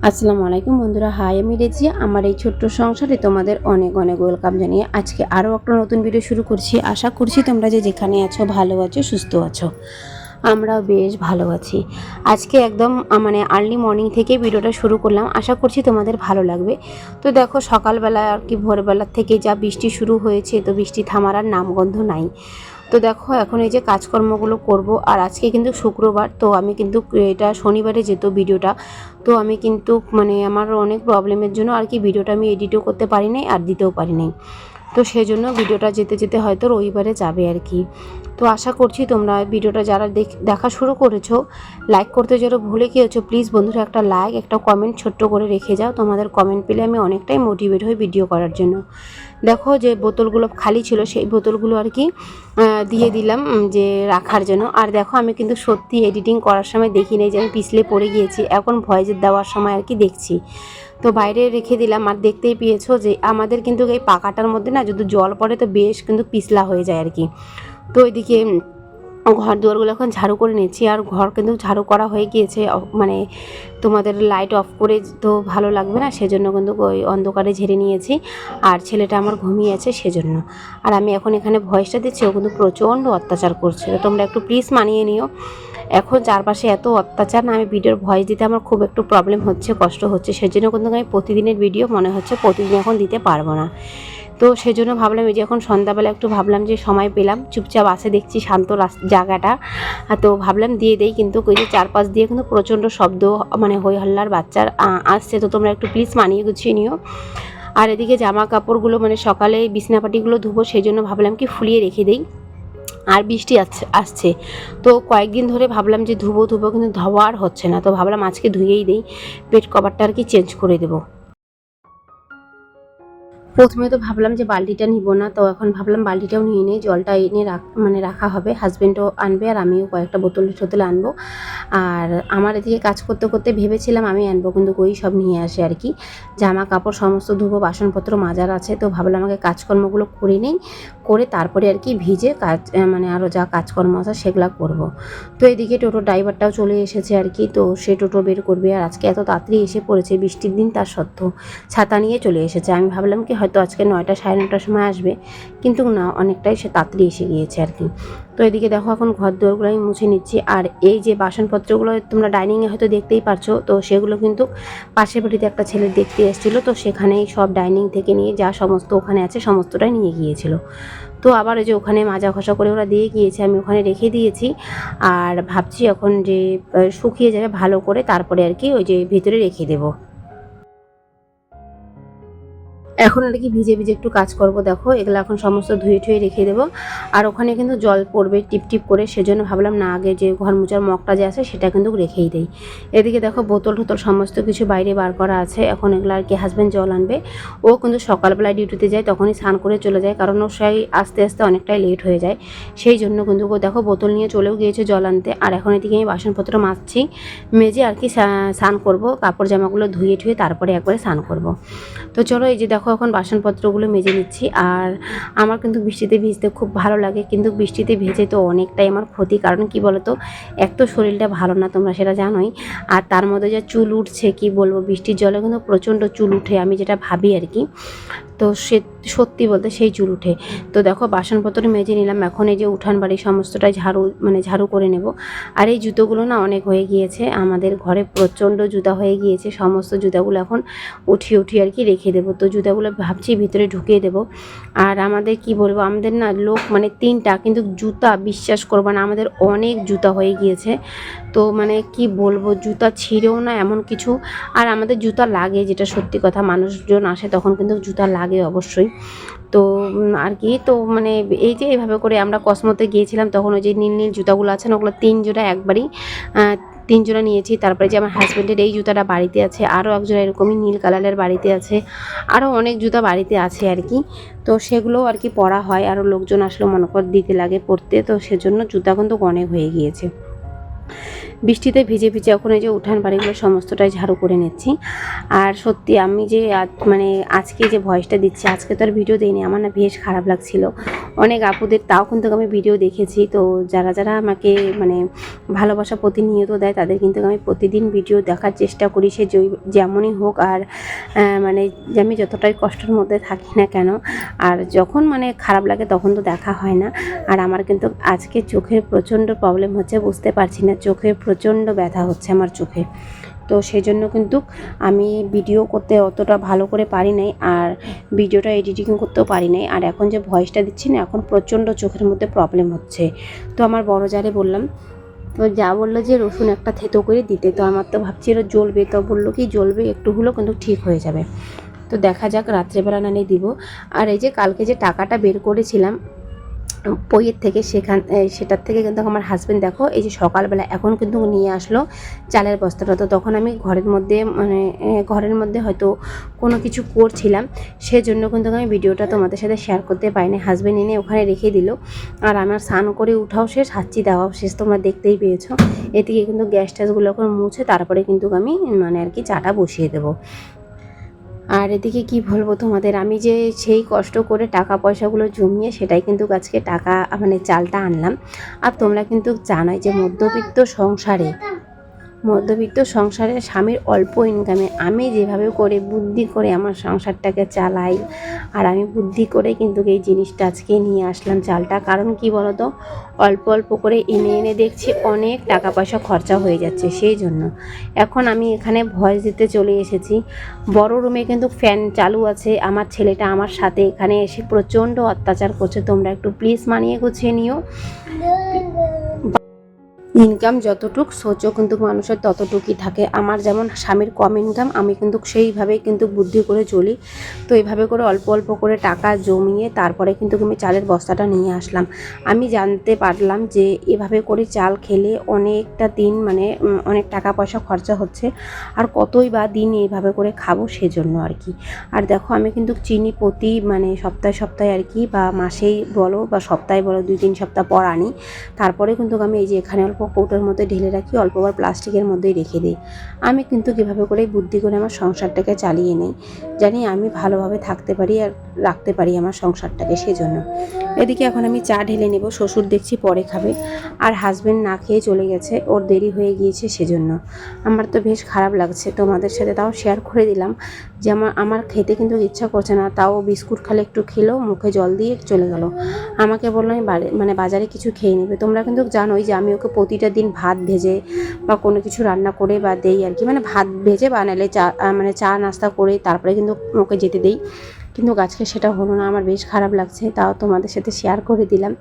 আসসালামু আলাইকুম বন্ধুরা, হাই আমি রেজিয়া। আমার এই ছোট্ট সংসারে তোমাদের অনেক অনেক ওয়েলকাম জানিয়ে আজকে আরও একটা নতুন ভিডিও শুরু করছি। আশা করছি তোমরা যে যেখানে আছো ভালো আছো, সুস্থ আছো। আমরাও বেশ ভালো আছি। আজকে একদম মানে আর্লি মর্নিং থেকে ভিডিওটা শুরু করলাম, আশা করছি তোমাদের ভালো লাগবে। তো দেখো সকালবেলা আর কি ভোরবেলার থেকে যা বৃষ্টি শুরু হয়েছে, তো বৃষ্টি থামার আর নামগন্ধ নাই। তো দেখো এখন এই যে কাজকর্মগুলো করব, আর আজকে কিন্তু শুক্রবার, তো আমি কিন্তু এটা শনিবারে যেত ভিডিওটা, তো আমি কিন্তু মানে আমার অনেক প্রবলেমের জন্য আর কি ভিডিওটা আমি এডিটও করতে পারি নাই আর দিতেও পারি নাই। তো সেজন্য ভিডিওটা যেতে যেতে হয়তো রবিবারে যাবে আর কি। তো আশা করছি তোমরা ভিডিওটা যারা দেখা শুরু করেছো, লাইক করতে যারা ভুলে গিয়েছো, প্লিজ বন্ধুরা একটা লাইক একটা কমেন্ট ছোট্ট করে রেখে যাও। তোমাদের কমেন্ট পেলে আমি অনেকটাই মোটিভেট হই ভিডিও করার জন্য। দেখো যে বোতলগুলো খালি ছিল সেই বোতলগুলো আর কি দিয়ে দিলাম যে রাখার জন্য। আর দেখো আমি কিন্তু সত্যি এডিটিং করার সময় দেখি নাই যে আমি পিছলে পড়ে গিয়েছি, এখন ভয়েস দেওয়ার সময় আর কি দেখছি। তো বাইরে রেখে দিলাম, আর দেখতেই পেয়েছো যে আমাদের কিন্তু এই পাকাটার মধ্যে না যদি জল পড়ে তো বেশ কিন্তু পিছলা হয়ে যায় আর কি। তো ওইদিকে ঘর দুয়ারগুলো এখন ঝাড়ু করে নিচ্ছি, আর ঘর কিন্তু ঝাড়ু করা হয়ে গিয়েছে। মানে তোমাদের লাইট অফ করে তো ভালো লাগবে না, সেজন্য কিন্তু ওই অন্ধকারে ঝেড়ে নিয়েছি। আর ছেলেটা আমার ঘুমিয়ে আছে সেজন্য। আর আমি এখন এখানে ভয়েসটা দিচ্ছি, ও কিন্তু প্রচণ্ড অত্যাচার করছে, তো তোমরা একটু প্লিজ মানিয়ে নিও। এখন চারপাশে এত অত্যাচার না, আমি ভিডিওর ভয়েস দিতে আমার খুব একটু প্রবলেম হচ্ছে, কষ্ট হচ্ছে, সেজন্য কিন্তু আমি প্রতিদিনের ভিডিও মনে হচ্ছে প্রতিদিন এখন দিতে পারবো না। তো সেজন্য ভাবলাম এই যে এখন সন্ধ্যাবেলা একটু ভাবলাম যে সময় পেলাম, চুপচাপ আসে দেখছি শান্ত জায়গাটা, তো ভাবলাম দিয়ে দেই। কিন্তু ওই যে চারপাশ দিয়ে কিন্তু প্রচণ্ড শব্দ মানে হই হল্লার বাচ্চার আসছে, তো তোমরা একটু প্লিজ মানিয়ে গুছিয়ে নিও। আর এদিকে জামা কাপড়গুলো মানে সকালে বিছনাপাটিগুলো ধুবো, সেই জন্য ভাবলাম কি ফুলিয়ে রেখে দেই। আর বৃষ্টি আসছে, তো কয়েকদিন ধরে ভাবলাম যে ধুবো কিন্তু ধোয়া আর হচ্ছে না, তো ভাবলাম আজকে ধুয়েই দেই, বেড কভারটা আর কি চেঞ্জ করে দেবো। প্রথমে তো ভাবলাম যে বালতিটা নিব না, তো এখন ভাবলাম বালতিটাও নিয়ে নেই, জলটা এনে রাখা হবে, হাজব্যান্ডও আনবে আর আমিও কয়েকটা বোতলে আনবো। আর আমার এদিকে কাজ করতে করতে ভেবেছিলাম আমি আনবো, কিন্তু ওই সব নিয়ে আসে আর কি। জামা কাপড় সমস্ত ধুবো, বাসনপত্র মাজার আছে, তো ভাবলাম আমাকে কাজকর্মগুলো করে নেই, করে তারপরে আর কি ভিজে কাজ মানে আরও যা কাজকর্ম আছে সেগুলো করব। তো এদিকে টোটো ড্রাইভারটাও চলে এসেছে আর কি, তো সে টোটো বের করবে। আর আজকে এত তাড়াতাড়ি এসে পড়েছে বৃষ্টির দিন, তার সত্ত্বেও ছাতা নিয়ে চলে এসেছে। আমি ভাবলাম কি হয়তো আজকে 9টা সাড়ে 9টার সময় আসবে, কিন্তু না, অনেকটাই সে তাড়াতাড়ি এসে গিয়েছে আর কি। তো এদিকে দেখো এখন ঘর দুয়ারগুলো আমি মুছে নিচ্ছি। আর এই যে বাসনপত্রগুলো তোমরা ডাইনিংয়ে হয়তো দেখতেই পারছো, তো সেগুলো কিন্তু পাশের বাড়িতে একটা ছেলে দেখতে এসেছিলো, তো সেখানেই সব ডাইনিং থেকে নিয়ে যা সমস্ত ওখানে আছে সমস্তটাই নিয়ে গিয়েছিল। তো আবার ওই যে ওখানে মাজা ঘষা করে ওরা দিয়ে গিয়েছে, আমি ওখানে রেখে দিয়েছি। আর ভাবছি এখন যে শুকিয়ে যাবে ভালো করে, তারপরে আর কি ওই যে ভিতরে রেখে দেবো। এখন আর কি ভিজে ভিজে একটু কাজ করব। দেখো এগুলো এখন সমস্ত ধুয়ে ঠুয়ে রেখে দেবো। আর ওখানে কিন্তু জল পড়বে টিপ টিপ করে, সেজন্য ভাবলাম না আগে যে ঘর মোচার মগটা যে আছে সেটা কিন্তু রেখেই দেই। এদিকে দেখো বোতল টোতল সমস্ত কিছু বাইরে বার করা আছে, এখন এগুলো আর কি হাজব্যান্ড জল আনবে। ও কিন্তু সকালবেলায় ডিউটিতে যায়, তখনই স্নান করে চলে যায়, কারণ ও সেই আস্তে আস্তে অনেকটাই লেট হয়ে যায়, সেই জন্য কিন্তু ও দেখো বোতল নিয়ে চলেও গিয়েছে জল আনতে। আর এখন এদিকে আমি বাসনপত্র মাজছি, মেজে আর কি স্নান করব, কাপড় জামাগুলো ধুয়ে ঠুয়ে তারপরে একবারে স্নান করব। তো চলো এই যে দেখো এখন বাসনপত্রগুলো মেজে নিচ্ছি। আর আমার কিন্তু বৃষ্টিতে ভিজতে খুব ভালো লাগে, কিন্তু বৃষ্টিতে ভেজে তো অনেকটাই আমার ক্ষতি, কারণ কি বলতো, এক তো শরীরটা ভালো না তোমরা সেটা জানোই, আর তার মধ্যে যা চুল উঠছে কি বলবো, বৃষ্টির জলে কিন্তু প্রচণ্ড চুল উঠে, আমি যেটা ভাবি আর কি। তো সে সত্যি বলতে সেই চুল উঠে। তো দেখো বাসনপত্র মেজে নিলাম, এখন এই যে উঠান বাড়ি সমস্তটাই ঝাড়ু করে নেব। আর এই জুতোগুলো না অনেক হয়ে গিয়েছে, আমাদের ঘরে প্রচণ্ড জুতা হয়ে গিয়েছে, সমস্ত জুতাগুলো এখন উঠিয়ে আর কি রেখে দেবো। তো জুতাগুলো ভাবছি ভিতরে ঢুকিয়ে দেবো। আর আমাদের কি বলবো, আমাদের না লোক মানে 3টা, কিন্তু জুতা বিশ্বাস করবো না আমাদের অনেক জুতা হয়ে গিয়েছে। তো মানে কি বলবো, জুতা ছিঁড়েও না এমন কিছু। আর আমাদের জুতা লাগে, যেটা সত্যি কথা, মানুষজন আসে তখন কিন্তু জুতা লাগে অবশ্যই। তো আর কি, তো মানে এই যে এইভাবে করে আমরা কসমোতে গিয়েছিলাম, তখন ওই যে নীল নীল জুতাগুলো আছে না, ওগুলো 3 জোড়া একবারই 3 জোড়া নিয়েছি। তারপরে যে আমার হাজব্যান্ডের এই জুতাটা বাড়িতে আছে, আরও একজোড়া এরকমই নীল কালারের বাড়িতে আছে, আরও অনেক জুতা বাড়িতে আছে আর কি। তো সেগুলোও আর কি পরা হয়, আরও লোকজন আসলে মনে কর দিতে লাগে পরতে, তো সেজন্য জুতা কিন্তু অনেক হয়ে গিয়েছে। বৃষ্টিতে ভিজে ভিজে এখন এই যে উঠান বাড়িগুলো সমস্তটাই ঝাড়ু করে নিচ্ছি। আর সত্যি আমি যে মানে আজকে যে ভয়েসটা দিচ্ছি, আজকে তো আর ভিডিও দিইনি, আমার না বেশ খারাপ লাগছিল। অনেক আপুদের, তাও কিন্তু আমি ভিডিও দেখেছি। তো যারা যারা আমাকে মানে ভালোবাসা প্রতিনিয়ত দেয় তাদের কিন্তু আমি প্রতিদিন ভিডিও দেখার চেষ্টা করি, সে যেমনই হোক। আর মানে যে আমি যতটাই কষ্টের মধ্যে থাকি না কেন, আর যখন মানে খারাপ লাগে তখন তো দেখা হয় না। আর আমার কিন্তু আজকে চোখের প্রচণ্ড প্রবলেম হচ্ছে, বুঝতে পারছি না, চোখে প্রচণ্ড ব্যথা হচ্ছে আমার চোখে। তো সেই জন্য কিন্তু আমি ভিডিও করতে অতটা ভালো করে পারি নাই, আর ভিডিওটা এডিটিং করতেও পারি নাই। আর এখন যে ভয়েসটা দিচ্ছি না, এখন প্রচণ্ড চোখের মধ্যে প্রবলেম হচ্ছে। তো আমার বড় জারে বললাম, তো যা বললো যে রসুন একটা থেতো করে দিতে। তো আমার তো ভাবছি এটা জ্বলবে, তো বললো কি জ্বলবে একটু হলেও কিন্তু ঠিক হয়ে যাবে। তো দেখা যাক রাত্রেবেলা না নিয়ে দিব। আর এই যে কালকে যে টাকাটা বের করেছিলাম বইয়ের থেকে, সেটার থেকে কিন্তু আমার হাজব্যান্ড দেখো এই যে সকালবেলা এখন কিন্তু নিয়ে আসলো চালের বস্তাটা। তো তখন আমি ঘরের মধ্যে হয়তো কোনো কিছু করছিলাম, সেজন্য কিন্তু আমি ভিডিওটা তোমাদের সাথে শেয়ার করতে পারিনি। হাজব্যান্ড এনে ওখানে রেখে দিল, আর আমার স্নান করে উঠাও শেষ, হাঁচি দেওয়াও শেষ, তোমরা দেখতেই পেয়েছো। এদিকে কিন্তু গ্যাস ট্যাসগুলো এখন মুছে তারপরে কিন্তু আমি আর কি চাটা বসিয়ে দেবো। আর এদিকে কি বলবো তোমাদের, আমি যে সেই কষ্ট করে টাকা পয়সাগুলো জমিয়ে সেটাই কিন্তু আজকে টাকা চালটা আনলাম। আর তোমরা কিন্তু জানোই যে মধ্যবিত্ত সংসারে স্বামীর অল্প ইনকামে আমি যেভাবে করে বুদ্ধি করে আমার সংসারটাকে চালাই, আর আমি বুদ্ধি করে কিন্তু এই জিনিসটা আজকে নিয়ে আসলাম চালটা। কারণ কি বলতো, অল্প অল্প করে এনে এনে দেখছি অনেক টাকা পয়সা খরচা হয়ে যাচ্ছে। সেই জন্য এখন আমি এখানে ভয়েস দিতে চলে এসেছি। বড় রুমে কিন্তু ফ্যান চালু আছে, আমার ছেলেটা আমার সাথে এখানে এসে প্রচণ্ড অত্যাচার করছে। তোমরা একটু প্লিজ মানিয়ে গুছিয়ে নিও। ইনকাম যতটুক সোচও কিন্তু মানুষের ততটুকুই থাকে। আমার যেমন স্বামীর কম ইনকাম, আমি কিন্তু সেইভাবেই কিন্তু বুদ্ধি করে চলি। তো এইভাবে করে অল্প অল্প করে টাকা জমিয়ে তারপরে কিন্তু আমি চালের বস্তাটা নিয়ে আসলাম। আমি জানতে পারলাম যে এভাবে করে চাল খেলে অনেকটা দিন অনেক টাকা পয়সা খরচা হচ্ছে, আর কতই বা দিন এইভাবে করে খাবো, সেজন্য আর কি। আর দেখো আমি কিন্তু চিনি প্রতি সপ্তাহে সপ্তাহে আর কি, বা মাসেই বলো বা সপ্তাহে বলো 2-3 সপ্তাহ পর আনি। তারপরে কিন্তু আমি এই যে এখানে অল্প কৌটোর মধ্যে ঢেলে রাখি, অল্পবার প্লাস্টিকের মধ্যেই রেখে দিই। আমি কিন্তু কীভাবে করে বুদ্ধি করে আমার সংসারটাকে চালিয়ে নেই, জানি আমি ভালোভাবে থাকতে পারি আর রাখতে পারি আমার সংসারটাকে, সেজন্য। এদিকে এখন আমি চা ঢেলে নেব, শ্বশুর দেখছি পরে খাবে, আর হাজব্যান্ড না খেয়ে চলে গেছে, ওর দেরি হয়ে গিয়েছে, সেজন্য আমার তো বেশ খারাপ লাগছে। তোমাদের সাথে তাও শেয়ার করে দিলাম যে আমার খেতে কিন্তু ইচ্ছা করছে না, তাও বিস্কুট খালে একটু খেলো, মুখে জল দিয়ে চলে গেল। আমাকে বললো আমি বাজারে কিছু খেয়ে নেবে। তোমরা কিন্তু জানোই যে আমি ওকে প্রতিটা দিন ভাত ভেজে বা কোনো কিছু রান্না করে বা দেই আর কি, ভাত ভেজে বানালে চা নাস্তা করে তারপরে কিন্তু ওকে যেতে দেই। কিন্তু আজকে সেটা হলো না, আমার বেশ খারাপ লাগছে, তাও তোমাদের সাথে শেয়ার করে দিলাম।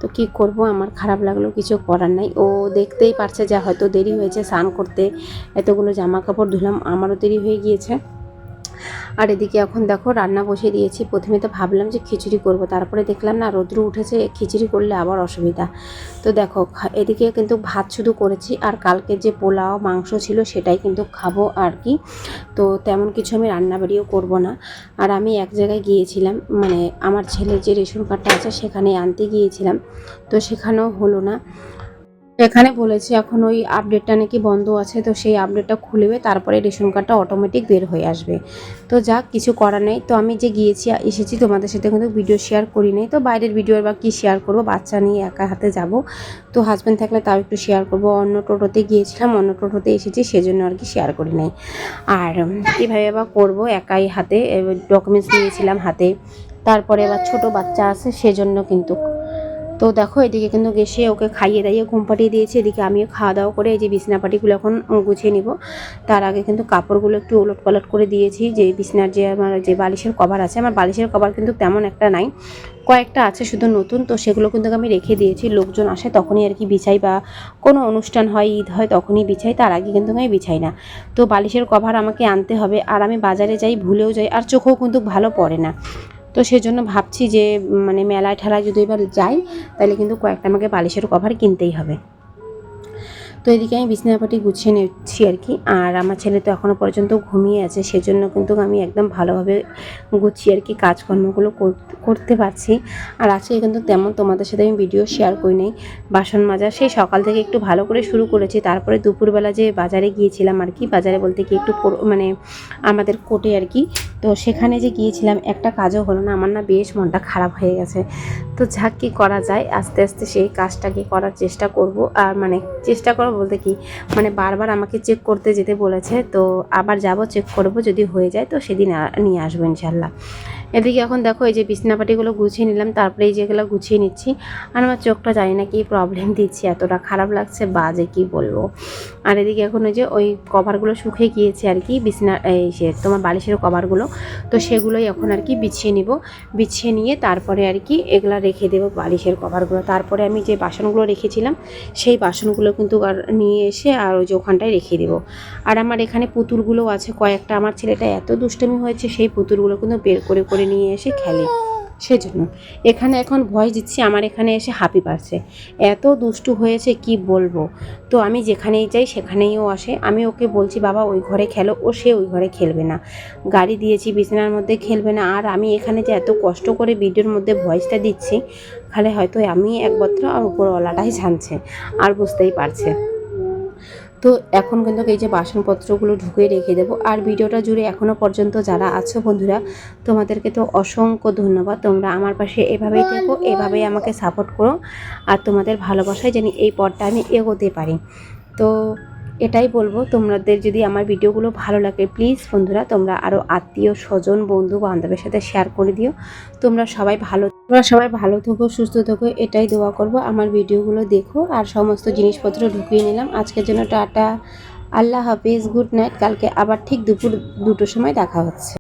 তো কি করব, আমার খারাপ লাগলো, কিছু করার নাই। ও দেখতেই পারছে যে হয়তো দেরি হয়েছে স্নান করতে, এতগুলো জামা কাপড় ধুলাম, আমারও দেরি হয়ে গিয়েছে। আর এদিকে এখন দেখো রান্না বসিয়ে দিয়েছি। প্রথমে তো ভাবলাম যে খিচুড়ি করব, তারপরে দেখলাম না রৌদ্র উঠেছে, খিচুড়ি করলে আবার অসুবিধা। তো দেখো এদিকে কিন্তু ভাত শুধু করেছি, আর কালকে যে পোলাও মাংস ছিল সেটাই কিন্তু খাবো আর কি। তো তেমন কিছু আমি রান্নাবাড়িও করব না। আর আমি এক জায়গায় গিয়েছিলাম, আমার ছেলের যে রেশন কার্ডটা আছে সেখানে আনতে গিয়েছিলাম, তো সেখানেও হলো না। এখানে বলেছে এখন ওই আপডেটটা নাকি বন্ধ আছে, তো সেই আপডেটটা খুলবে তারপরে রেশন কার্ডটা অটোমেটিক বের হয়ে আসবে। তো যাক, কিছু করার নেই। তো আমি যে এসেছি তোমাদের সাথে কিন্তু ভিডিও শেয়ার করি নাই, তো বাইরের ভিডিও বা কী শেয়ার করব, বাচ্চা নিয়ে একা হাতে যাব। তো হাজব্যান্ড থাকলে তাও একটু শেয়ার করব। অন্য টোটোতে গিয়েছিলাম, অন্য টোটোতে এসেছি, সেজন্য আর কি শেয়ার করি নাই। আর কীভাবে বা করবো, একাই হাতে ডকুমেন্টস নিয়েছিলাম হাতে, তারপরে আবার ছোটো বাচ্চা আছে সেজন্য কিন্তু। তো দেখো এদিকে কিন্তু এসে ওকে খাইয়ে দাইয়ে ঘুম পাঠিয়ে দিয়েছি। এদিকে আমিও খাওয়া দাওয়া করে এই যে বিছনাপাটিগুলো এখন গুছিয়ে নিব। তার আগে কিন্তু কাপড়গুলো একটু ওলট পালট করে দিয়েছি, যে বিছনার যে আমার যে বালিশের কভার আছে, আমার বালিশের কভার কিন্তু তেমন একটা নাই, কয়েকটা আছে শুধু নতুন। তো সেগুলো কিন্তু আমি রেখে দিয়েছি, লোকজন আসে তখনই আর কি বিছাই, বা কোনো অনুষ্ঠান হয়, ঈদ হয় তখনই বিছাই, তার আগে কিন্তু আমি বিছাই না। তো বালিশের কভার আমাকে আনতে হবে, আর আমি বাজারে যাই ভুলেও যাই, আর চোখেও কিন্তু ভালো পড়ে না। তো সেজন্য ভাবছি যে মেলায় ঠেলায় যদি এবার যাই তাহলে কিন্তু কয়েকটা আমাকে বালিশের কভার কিনতেই হবে। তো এদিকে আমি বিছানাপাটি গুছিয়ে নিচ্ছি আর কি। আর আমার ছেলে তো এখনও পর্যন্ত ঘুমিয়ে আছে, সেজন্য কিন্তু আমি একদম ভালোভাবে গুছিয়ে আর কি কাজকর্মগুলো করতে পারছি। আর আজকে কিন্তু তেমন তোমাদের সাথে আমি ভিডিও শেয়ার করি নাই। বাসন মাজা সেই সকাল থেকে একটু ভালো করে শুরু করেছি, তারপরে দুপুরবেলা যে বাজারে গিয়েছিলাম আর কি, বাজারে বলতে কি একটু আমাদের কোর্টে আর কি, তো সেখানে যে গিয়েছিলাম একটা কাজও হলো না, আমার না বেশ মনটা খারাপ হয়ে গেছে। তো যাক কী করা যায়, আস্তে আস্তে সেই কাজটাকে করার চেষ্টা করব। আর মানে চেষ্টা করব বলতে কি, মানে বারবার আমাকে চেক করতে যেতে বলেছে, তো আবার যাব চেক করব, যদি হয়ে যায় তো সেদিন নিয়ে আসবো ইনশাল্লাহ। এদিকে এখন দেখো এই যে বিছনাপাটিগুলো গুছিয়ে নিলাম, তারপরে এই যেগুলো গুছিয়ে নিচ্ছি। আর আমার চোখটা জানি না কি প্রবলেম দিচ্ছে, এতটা খারাপ লাগছে বাজে কি বলবো। আর এদিকে এখন ওই যে ওই কভারগুলো শুকিয়ে গিয়েছে আর কি, বিছনা এই সে তোমার বালিশের কভারগুলো, তো সেগুলোই এখন আর কি বিছিয়ে নিব। বিছিয়ে নিয়ে তারপরে আর কি এগুলা রেখে দেবো বালিশের কভারগুলো। তারপরে আমি যে বাসনগুলো রেখেছিলাম সেই বাসনগুলো কিন্তু আর নিয়ে এসে আর ওই যে ওখানটায় রেখে দেবো। আর আমার এখানে পুতুলগুলো আছে কয়েকটা, আমার ছেলেটা এত দুষ্টুমি হয়েছে, সেই পুতুলগুলো কিন্তু বের করে করে নিয়ে এসে খেলে। সেজন্য এখানে এখন ভয় দিচ্ছি, আমার এখানে এসে হাঁপি পারছে, এত দুষ্টু হয়েছে কি বলবো। তো আমি যেখানেই যাই সেখানেই ও আসে, আমি ওকে বলছি বাবা ওই ঘরে খেলো, ও সে ওই ঘরে খেলবে না। গাড়ি দিয়েছি বিছানার মধ্যে খেলবে না। আর আমি এখানে যে এত কষ্ট করে ভিডিওর মধ্যে ভয়েসটা দিচ্ছি, খালি হয়তো আমি একমাত্র আর উপরওয়ালাটাই জানছে, আর বুঝতেই পারছে। তো এখন কিন্তু এই যে বাসনপত্রগুলো ঢুকিয়ে রেখে দেবো। আর ভিডিওটা জুড়ে এখনও পর্যন্ত যারা আছো বন্ধুরা, তোমাদেরকে তো অসংখ্য ধন্যবাদ। তোমরা আমার পাশে এভাবেই থেকো, এভাবেই আমাকে সাপোর্ট করো। আর তোমাদের ভালোবাসায় জানি এই পথটা আমি এগোতে পারি। তো এটাই বলবো, তোমাদের যদি আমার ভিডিওগুলো ভালো লাগে প্লিজ বন্ধুরা তোমরা আরও আত্মীয় স্বজন বন্ধু বান্ধবের সাথে শেয়ার করে দিও। তোমরা সবাই ভালো থেকো, সুস্থ থেকো, এটাই দোয়া করব। আমার ভিডিওগুলো দেখো। আর সমস্ত জিনিসপত্র ঢুকিয়ে নিলাম। আজকের জন্য টাটা, আল্লাহ হাফিজ, গুড নাইট। কালকে আবার ঠিক দুপুর 2টোর সময় দেখা হচ্ছে।